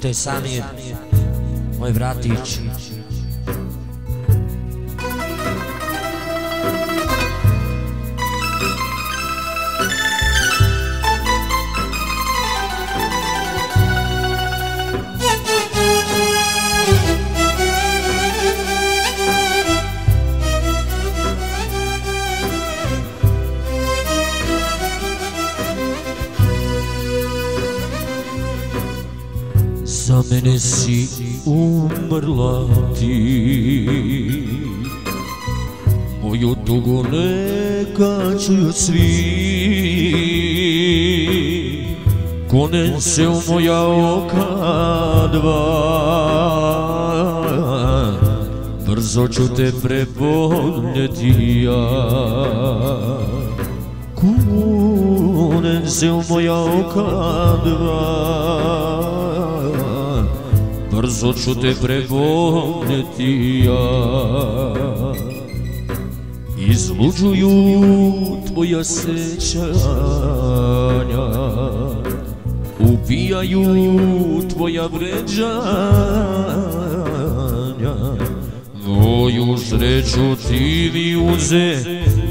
To je Samir, moj bratić. Za mene si umrla ti, moju tugu neka čuju svi, kune se u moja oka dva, brzo ću te preboljeti ja. Kune se u moja oka dva, brzo ću te preboljeti ja. Izluđuju tvoja sećanja, ubijaju tvoja vređanja, moju sreću ti mi uze,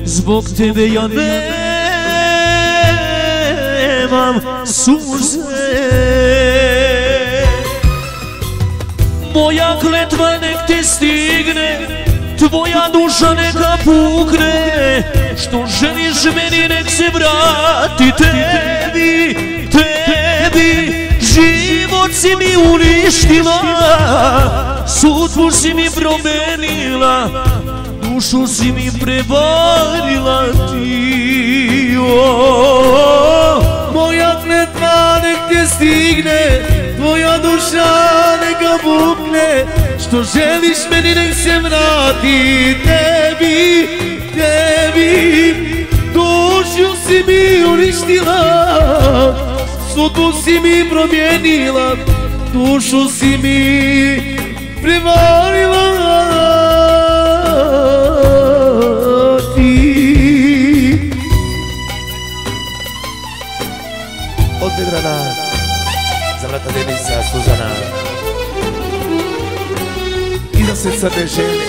zbog tebe ja nemam suze. Moja kletva nek te stigne, tvoja duša neka pukne, što želiš meni nek se vrati tebi, tebi. Život si mi uništila, sudbu si mi promenila, dušu si mi prevarila ti. Moja kletva nek te stigne, tvoja duša neka pukne, što želiš meni nek se vrati tebi, tebi. Dušu si mi uništila, sudbu si mi promijenila, dušu si mi prevarila ti. Od Vedrana za vrata Denisa Suzana i za sve crne žene.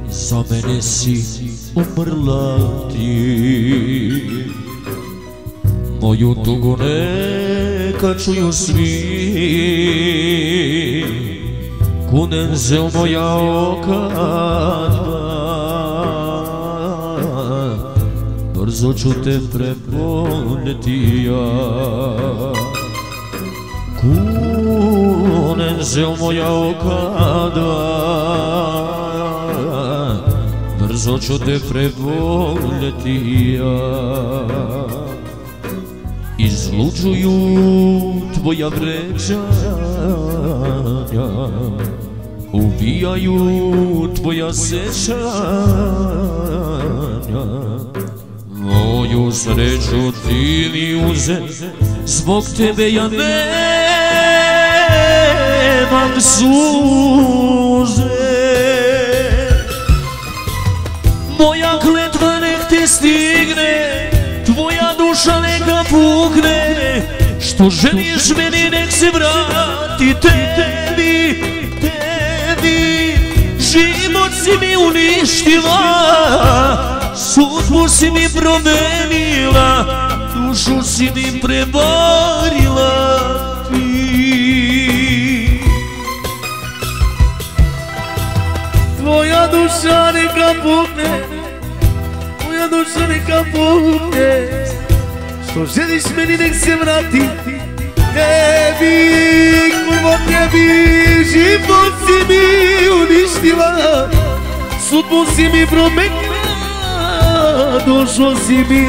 Za mene si umrla ti, moju tugu neka čuju svi, kunem se u moja oka dva, brzo ću te preboljeti ja. Kunem se u moja oka dva, brzo ću te preboljeti ja. Izluđuju tvoja vređanja, ubijaju tvoja sećanja, moju sreću ti mi uze, zbog tebe ja nemam suze. Moja kletva nek te stigne, tvoja duša neka pukne, što želiš meni nek se vrati tebi, tebi. Život si mi uništila, sudbu si mi promenila, dušu si mi prevarila ti. Tvoja duša neka pukne, tvoja duša neka pukne, što želiš meni nek se vrati tebi, kurvo tebi. Život si mi uništila, sudbu si mi promenila, dušu si mi